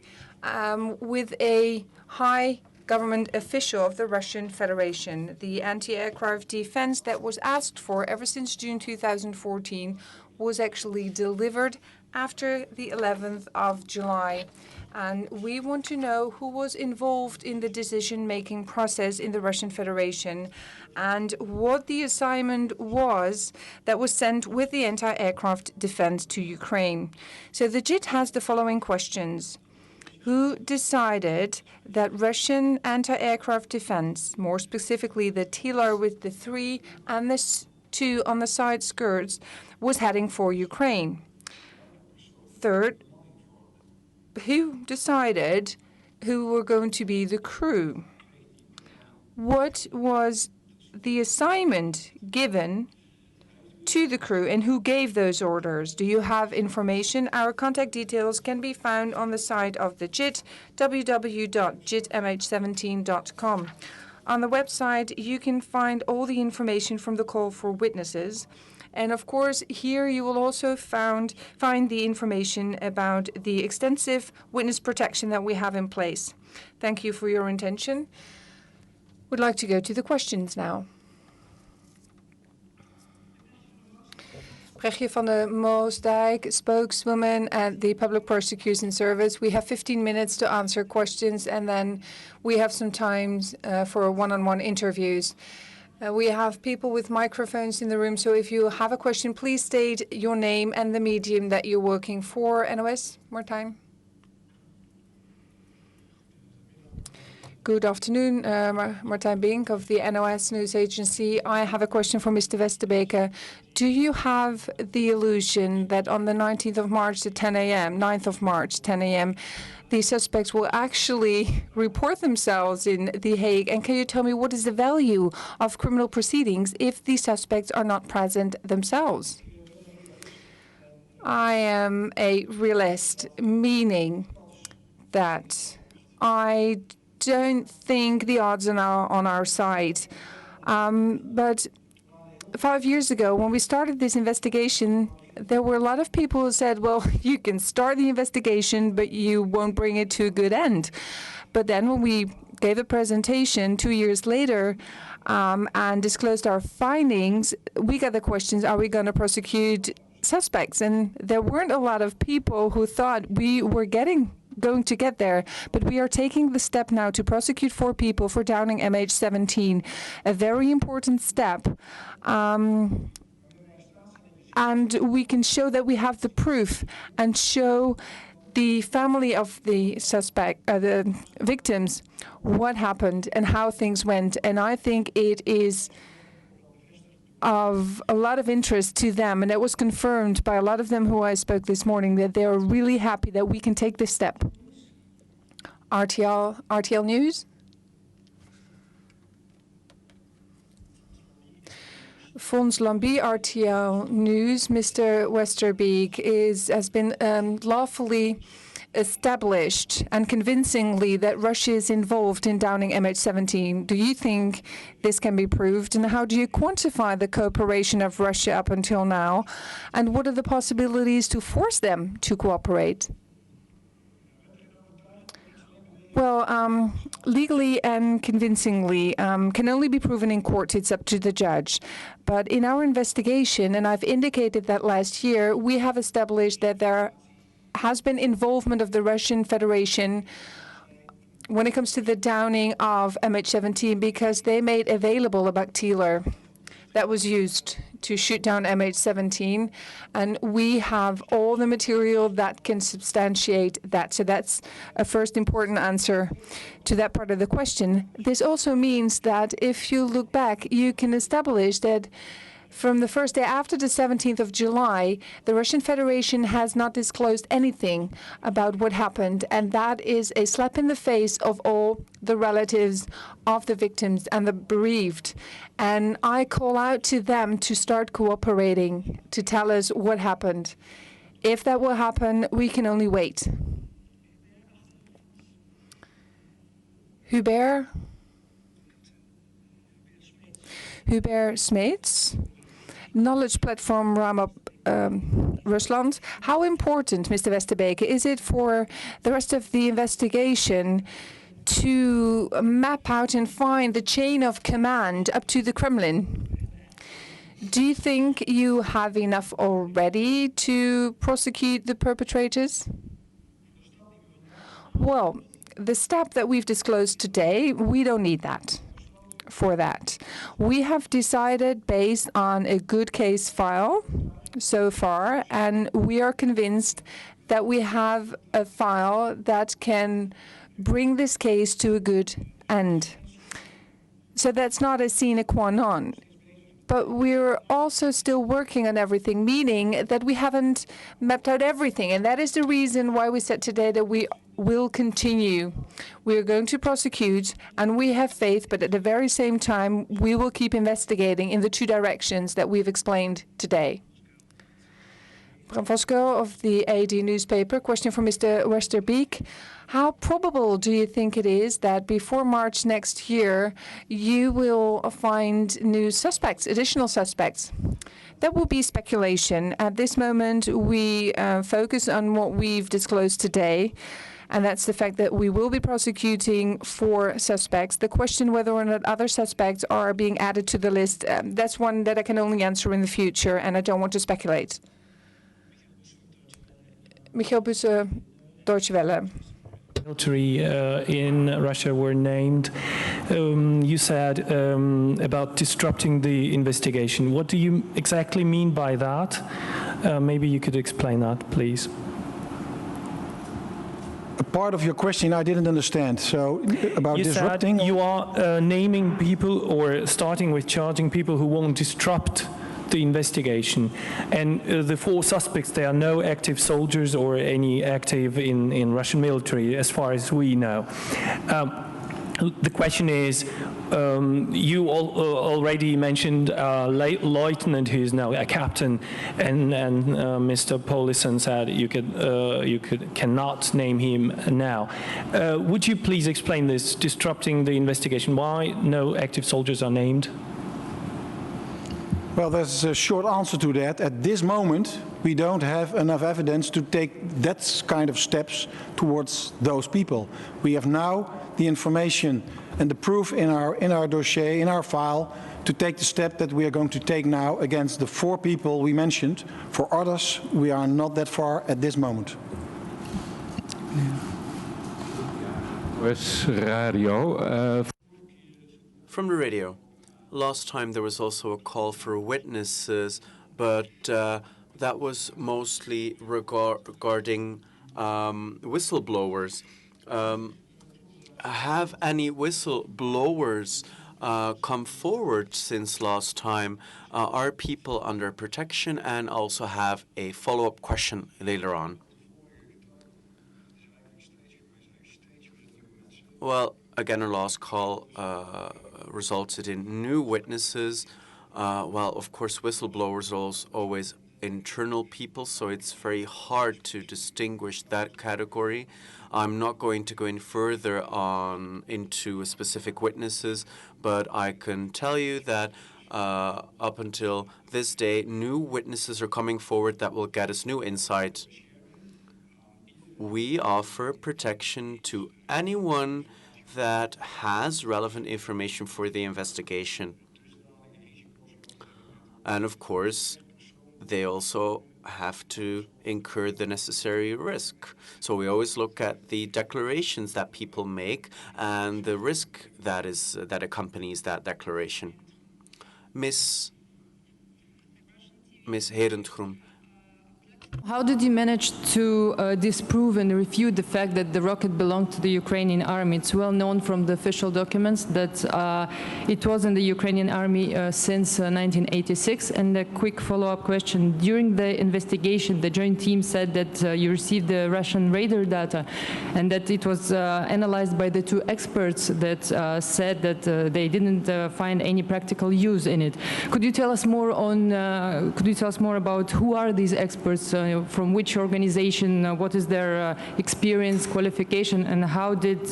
[SPEAKER 3] with a high government official of the Russian Federation. The anti-aircraft defense that was asked for ever since June 2014 was actually delivered after the 11th of July. And we want to know who was involved in the decision-making process in the Russian Federation and what the assignment was that was sent with the anti-aircraft defense to Ukraine. So the JIT has the following questions. Who decided that Russian anti-aircraft defense, more specifically the TILAR with the 3 and the 2 on the side skirts, was heading for Ukraine? Third, who decided who were going to be the crew? What was the assignment given to the crew and who gave those orders? Do you have information? Our contact details can be found on the site of the JIT, www.jitmh17.com. On the website, you can find all the information from the call for witnesses. And of course, here you will also find the information about the extensive witness protection that we have in place. Thank you for your attention. Would like to go to the questions now. Brechtje van de Moosdijk, spokeswoman at the Public Prosecution Service. We have 15 minutes to answer questions, and then we have some time for one-on-one interviews. We have people with microphones in the room, so if you have a question, please state your name and the medium that you're working for. NOS, more time. Good afternoon, Martijn Bink of the NOS News Agency. I have a question for Mr. Westerbeke. Do you have the illusion that on the 19th of March at 10 a.m., 9th of March, 10 a.m., the suspects will actually report themselves in The Hague? And can you tell me what is the value of criminal proceedings if the suspects are not present themselves? I am a realist, meaning that I don't think the odds are on our side. But 5 years ago, when we started this investigation, there were a lot of people who said, well, you can start the investigation, but you won't bring it to a good end. But then when we gave a presentation 2 years later and disclosed our findings, we got the questions, are we going to prosecute suspects? And there weren't a lot of people who thought we were going to get there, but we are taking the step now to prosecute 4 people for downing MH17, a very important step. And we can show that we have the proof and show the family of the suspect, the victims, what happened and how things went. And I think it is of a lot of interest to them, and it was confirmed by a lot of them who I spoke this morning, that they are really happy that we can take this step. RTL News. Fons Lambie, RTL News. Mr. Westerbeek has been lawfully established and convincingly that Russia is involved in downing MH17. Do you think this can be proved? And how do you quantify the cooperation of Russia up until now? And what are the possibilities to force them to cooperate? Well, legally and convincingly can only be proven in court. It's up to the judge. But in our investigation, and I've indicated that last year, we have established that there has been involvement of the Russian Federation when it comes to the downing of MH17 because they made available a bactiller that was used to shoot down MH17, and we have all the material that can substantiate that. So that's a first important answer to that part of the question. This also means that if you look back, you can establish that From the first day after the 17th of July, the Russian Federation has not disclosed anything about what happened, and that is a slap in the face of all the relatives of the victims and the bereaved. And I call out to them to start cooperating, to tell us what happened. If that will happen, we can only wait. Hubert Smeets, Knowledge Platform Rusland. How important, Mr. Westerbeke, is it for the rest of the investigation to map out and find the chain of command up to the Kremlin? Do you think you have enough already to prosecute the perpetrators? Well, the step that we've disclosed today, we don't need that. For that, we have decided based on a good case file so far, and we are convinced that we have a file that can bring this case to a good end. So that's not a sine qua non. But we're also still working on everything, meaning that we haven't mapped out everything. And that is the reason why we said today that we will continue. We're going to prosecute, and we have faith, but at the very same time, we will keep investigating in the two directions that we've explained today. Bram Vosko of the AD newspaper. Question from Mr. Westerbeek. How probable do you think it is that before March next year, you will find new suspects, additional suspects? That will be speculation. At this moment, we focus on what we've disclosed today, and that's the fact that we will be prosecuting 4 suspects. The question whether or not other suspects are being added to the list, that's one that I can only answer in the future, and I don't want to speculate. Michael Busse, Deutsche Welle.
[SPEAKER 9] Military in Russia were named. You said about disrupting the investigation. What do you exactly mean by that? Maybe you could explain that, please.
[SPEAKER 2] A part of your question I didn't understand. So about
[SPEAKER 9] you
[SPEAKER 2] disrupting?
[SPEAKER 9] Said you are naming people or starting with charging people who won't disrupt the investigation. And the 4 suspects, there are no active soldiers or any active in Russian military, as far as we know. The question is, you already mentioned lieutenant who is now a captain, and Mr. Paulison said you cannot name him now. Would you please explain this, disrupting the investigation? Why no active soldiers are named?
[SPEAKER 2] Well, there's a short answer to that. At this moment, we don't have enough evidence to take that kind of steps towards those people. We have now the information and the proof in our dossier, in our file, to take the step that we are going to take now against the 4 people we mentioned. For others, we are not that far at this moment.
[SPEAKER 5] From the radio. Last time there was also a call for witnesses, but that was mostly regarding whistleblowers. Have any whistleblowers come forward since last time? Are people under protection? And also have a follow-up question later on. Well, again, our last call resulted in new witnesses. Well, of course, whistleblowers are always internal people, so it's very hard to distinguish that category. I'm not going to go in further into specific witnesses, but I can tell you that up until this day, new witnesses are coming forward that will get us new insight. We offer protection to anyone that has relevant information for the investigation. And of course, they also have to incur the necessary risk. So we always look at the declarations that people make and the risk that accompanies that declaration. Miss Herentgroen,
[SPEAKER 10] How did you manage to disprove and refute the fact that the rocket belonged to the Ukrainian army? It's well known from the official documents that it was in the Ukrainian army since 1986. And a quick follow-up question. During the investigation, the joint team said that you received the Russian radar data and that it was analyzed by the two experts that said that they didn't find any practical use in it. Could you tell us more on? Could you tell us more about who are these experts? From which organization, what is their experience, qualification, and how did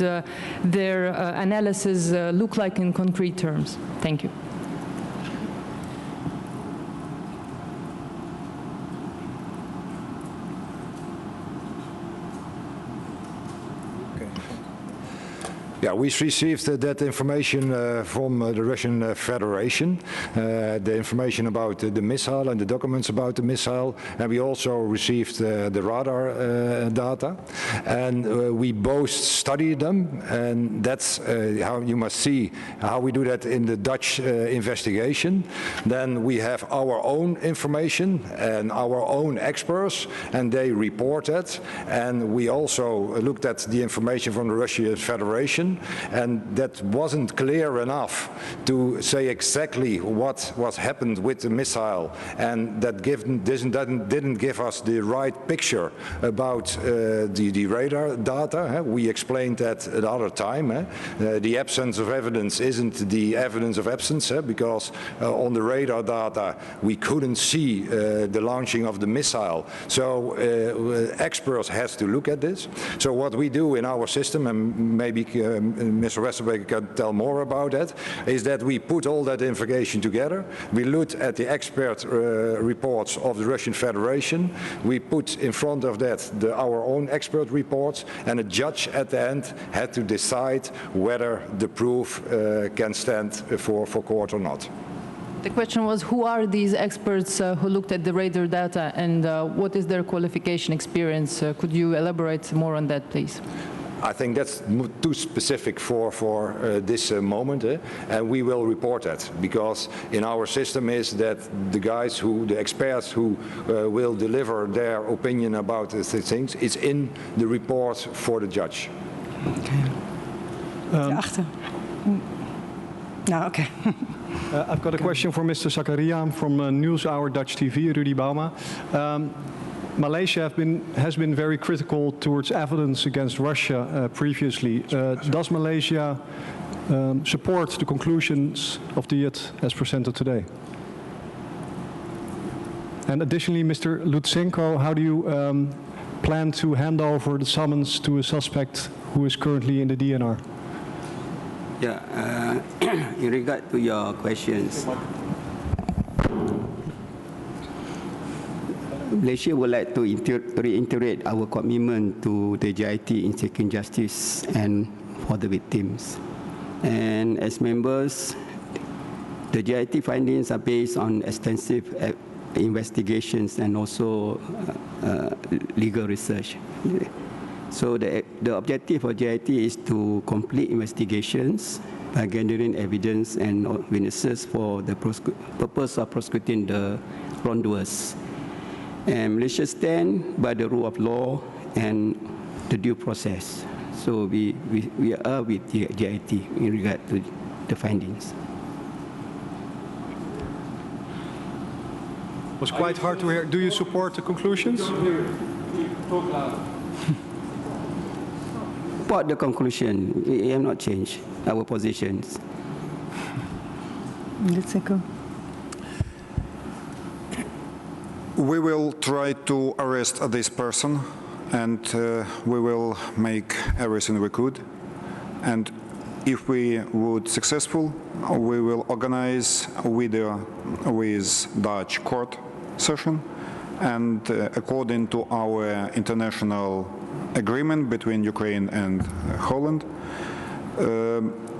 [SPEAKER 10] their analysis look like in concrete terms? Thank you.
[SPEAKER 11] Yeah, we received that information from the Russian Federation, the information about the missile and the documents about the missile, and we also received the radar data, and we both studied them, and that's how you must see how we do that in the Dutch investigation. Then we have our own information and our own experts, and they report that, and we also looked at the information from the Russian Federation, and that wasn't clear enough to say exactly what was happened with the missile, and that didn't give us the right picture about the radar data. We explained that at other time. The absence of evidence isn't the evidence of absence, because on the radar data we couldn't see the launching of the missile. So experts has to look at this. So what we do in our system, and maybe Mr. Westerbeek can tell more about that, is that we put all that information together. We looked at the expert reports of the Russian Federation. We put in front of that our own expert reports, and a judge at the end had to decide whether the proof can stand for court or not.
[SPEAKER 10] The question was, who are these experts who looked at the radar data, and what is their qualification experience? Could you elaborate more on that, please?
[SPEAKER 11] I think that's too specific for this moment, and we will report that, because in our system is that the experts who will deliver their opinion about the things, is in the report for the judge.
[SPEAKER 12] Okay. No, okay.
[SPEAKER 13] I've got a question for Mr. Zakaria from NewsHour Dutch TV, Rudy Bauma. Malaysia has been very critical towards evidence against Russia previously. Does Malaysia support the conclusions of the JIT as presented today? And additionally, Mr. Lutsenko, how do you plan to hand over the summons to a suspect who is currently in the DNR?
[SPEAKER 14] Yeah, in regard to your questions, Malaysia would like to reiterate our commitment to the JIT in seeking justice and for the victims. And as members, the JIT findings are based on extensive investigations and also legal research. So the objective of JIT is to complete investigations by gathering evidence and witnesses for the purpose of prosecuting the wrongdoers. And Malaysia stands by the rule of law and the due process. So we are with the JIT in regard to the findings.
[SPEAKER 13] It was quite hard to hear. Do you support the conclusions?
[SPEAKER 14] Support the conclusion. We have not changed our positions.
[SPEAKER 12] Let's go.
[SPEAKER 15] We will try to arrest this person, and we will make everything we could. And if we would successful, we will organize video with Dutch court session, and according to our international agreement between Ukraine and Holland,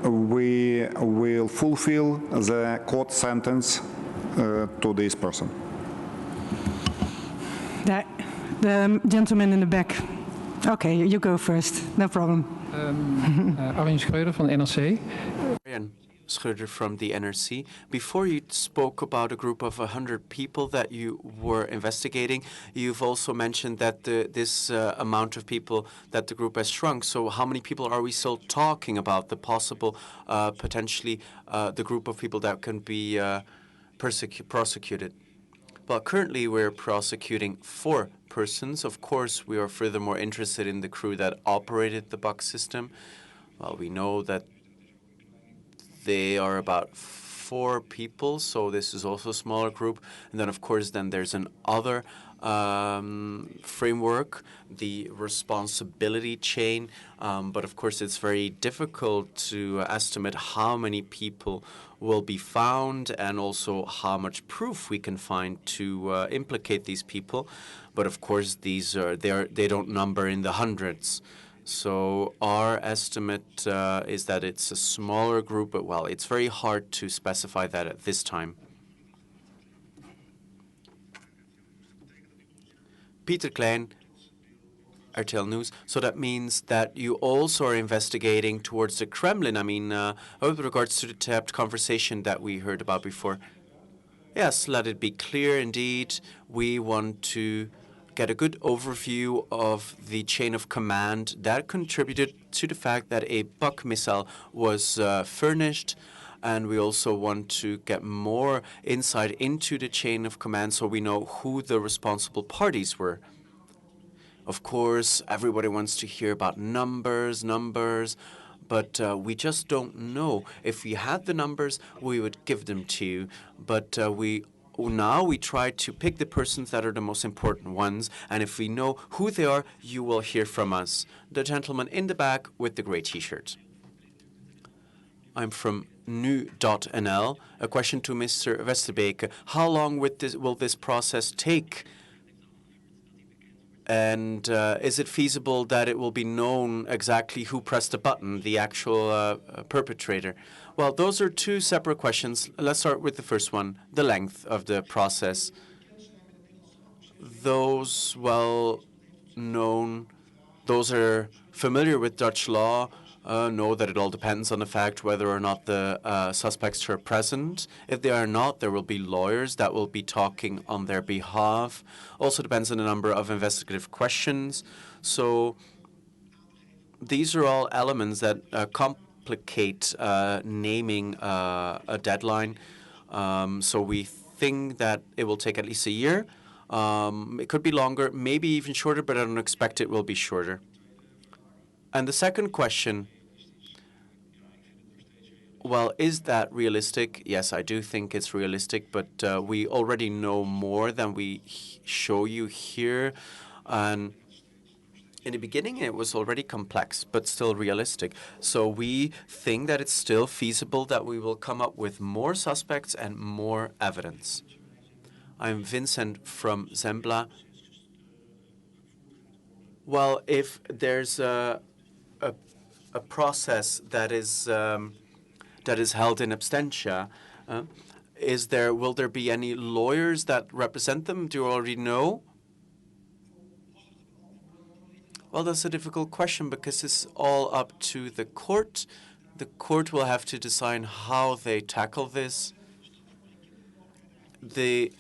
[SPEAKER 15] we will fulfill the court sentence to this person.
[SPEAKER 12] The gentleman in the back. Okay, you go first. No problem.
[SPEAKER 16] Arjen Schreuder van NRC.
[SPEAKER 5] Schröder from the NRC. Before you spoke about a group of 100 people that you were investigating, you've also mentioned that this amount of people, that the group has shrunk. So how many people are we still talking about, the possible, potentially, the group of people that can be prosecuted? Well, currently we're prosecuting 4 persons. Of course, we are furthermore interested in the crew that operated the bug system. Well, we know that they are about 4 people, so this is also a smaller group. And then, of course, then there's another framework, the responsibility chain. But, of course, it's very difficult to estimate how many people will be found and also how much proof we can find to implicate these people. But, of course, they don't number in the hundreds. So our estimate is that it's a smaller group, but, well, it's very hard to specify that at this time. Peter Klein, RTL News. So that means that you also are investigating towards the Kremlin. I mean, with regards to the tapped conversation that we heard about before. Yes, let it be clear indeed. We want to get a good overview of the chain of command that contributed to the fact that a bug missile was furnished. And we also want to get more insight into the chain of command so we know who the responsible parties were. Of course, everybody wants to hear about numbers, but we just don't know. If we had the numbers, we would give them to you. But now we try to pick the persons that are the most important ones, and if we know who they are, you will hear from us. The gentleman in the back with the gray T-shirt. I'm from nu.nl. A question to Mr. Westerbeek. How long will this process take? And is it feasible that it will be known exactly who pressed the button, the actual perpetrator? Well, those are 2 separate questions. Let's start with the first one, the length of the process. Those well-known, those are familiar with Dutch law, know that it all depends on the fact whether or not the suspects are present. If they are not, there will be lawyers that will be talking on their behalf. Also depends on the number of investigative questions. So these are all elements that complicate naming a deadline. So we think that it will take at least a year. It could be longer, maybe even shorter, but I don't expect it will be shorter. And the second question, well, is that realistic? Yes, I do think it's realistic, but we already know more than we show you here. And in the beginning, it was already complex, but still realistic. So we think that it's still feasible that we will come up with more suspects and more evidence. I'm Vincent from Zembla. Well, if there's a process that is held in absentia, will there be any lawyers that represent them? Do you already know? Well, that's a difficult question because it's all up to the court. The court will have to decide how they tackle this. The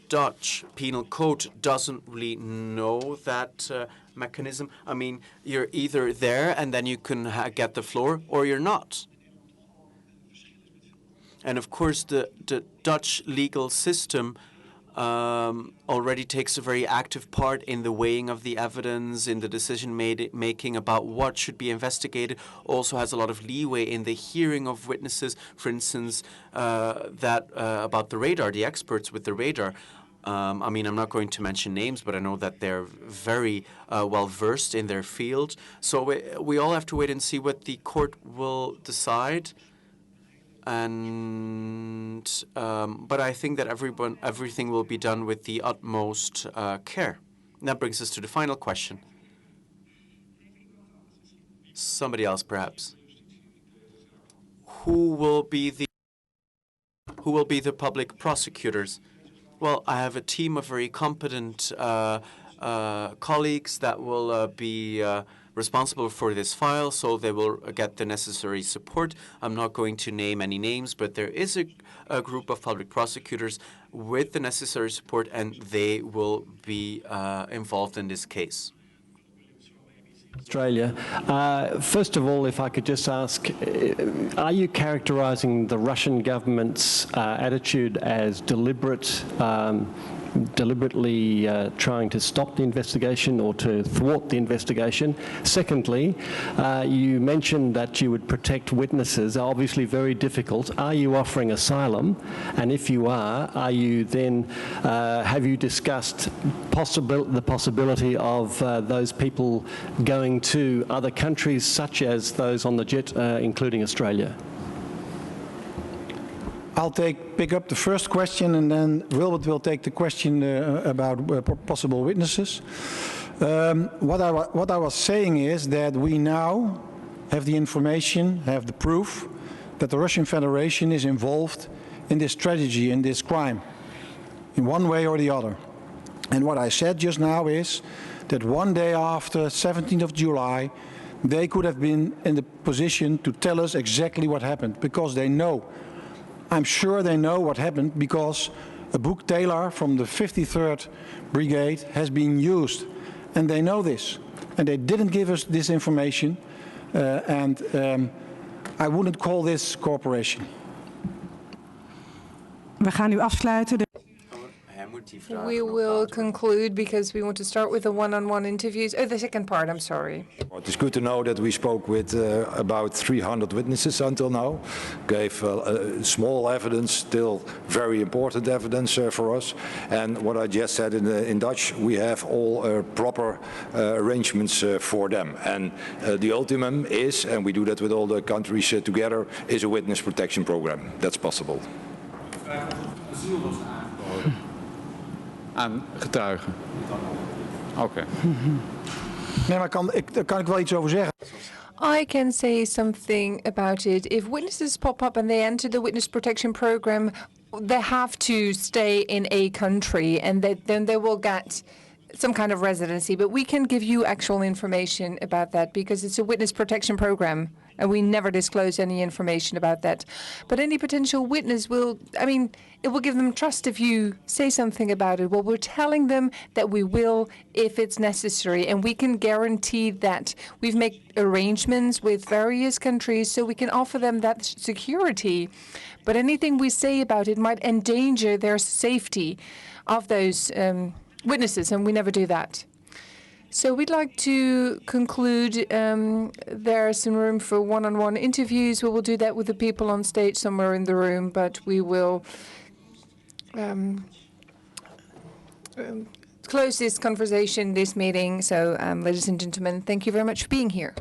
[SPEAKER 5] Dutch penal code doesn't really know that mechanism. I mean, you're either there and then you can get the floor, or you're not. And of course, the Dutch legal system already takes a very active part in the weighing of the evidence, in the decision-making about what should be investigated, also has a lot of leeway in the hearing of witnesses, for instance, about the radar, the experts with the radar. I mean, I'm not going to mention names, but I know that they're very well-versed in their field. So we all have to wait and see what the court will decide. And but I think that everything will be done with the utmost care. And that brings us to the final question. Somebody else, perhaps. Who will be the public prosecutors? Well, I have a team of very competent colleagues that will be responsible for this file, so they will get the necessary support. I'm not going to name any names, but there is a group of public prosecutors with the necessary support, and they will be involved in this case.
[SPEAKER 16] Australia. First of all, if I could just ask, are you characterizing the Russian government's attitude as deliberately trying to stop the investigation or to thwart the investigation? Secondly, you mentioned that you would protect witnesses, obviously very difficult. Are you offering asylum? And if you are you then, have you discussed the possibility of those people going to other countries such as those on the jet, including Australia?
[SPEAKER 2] I'll pick up the first question, and then Wilbert will take the question about possible witnesses. What I was saying is that we now have the information, have the proof that the Russian Federation is involved in this tragedy, in this crime, in one way or the other. And what I said just now is that one day after 17th of July, they could have been in the position to tell us exactly what happened, because they know. I'm sure they know what happened, because a book Taylor from the 53rd Brigade has been used, and they know this. And they didn't give us this information, and I wouldn't call this cooperation.
[SPEAKER 12] We gaan nu afsluiten.
[SPEAKER 3] We will conclude because we want to start with the one-on-one interviews. Oh, the second part, I'm sorry.
[SPEAKER 11] It is good to know that we spoke with about 300 witnesses until now. Gave small evidence, still very important evidence for us. And what I just said in Dutch, we have all proper arrangements for them. And the ultimum is, and we do that with all the countries together, is a witness protection program. That's possible.
[SPEAKER 17] Aan getuigen. Oké.
[SPEAKER 2] Nee, maar daar kan ik wel iets over zeggen.
[SPEAKER 3] I can say something about it. If witnesses pop up and they enter the witness protection program, they have to stay in a country, and then they will get some kind of residency. But we can give you actual information about that because it's a witness protection program, and we never disclose any information about that. But any potential witness will, it will give them trust if you say something about it. Well, we're telling them that we will if it's necessary, and we can guarantee that. We've made arrangements with various countries so we can offer them that security. But anything we say about it might endanger their safety of those witnesses, and we never do that. So we'd like to conclude. There's some room for one-on-one interviews. We will do that with the people on stage somewhere in the room, but we will close this conversation, this meeting. So, ladies and gentlemen, thank you very much for being here.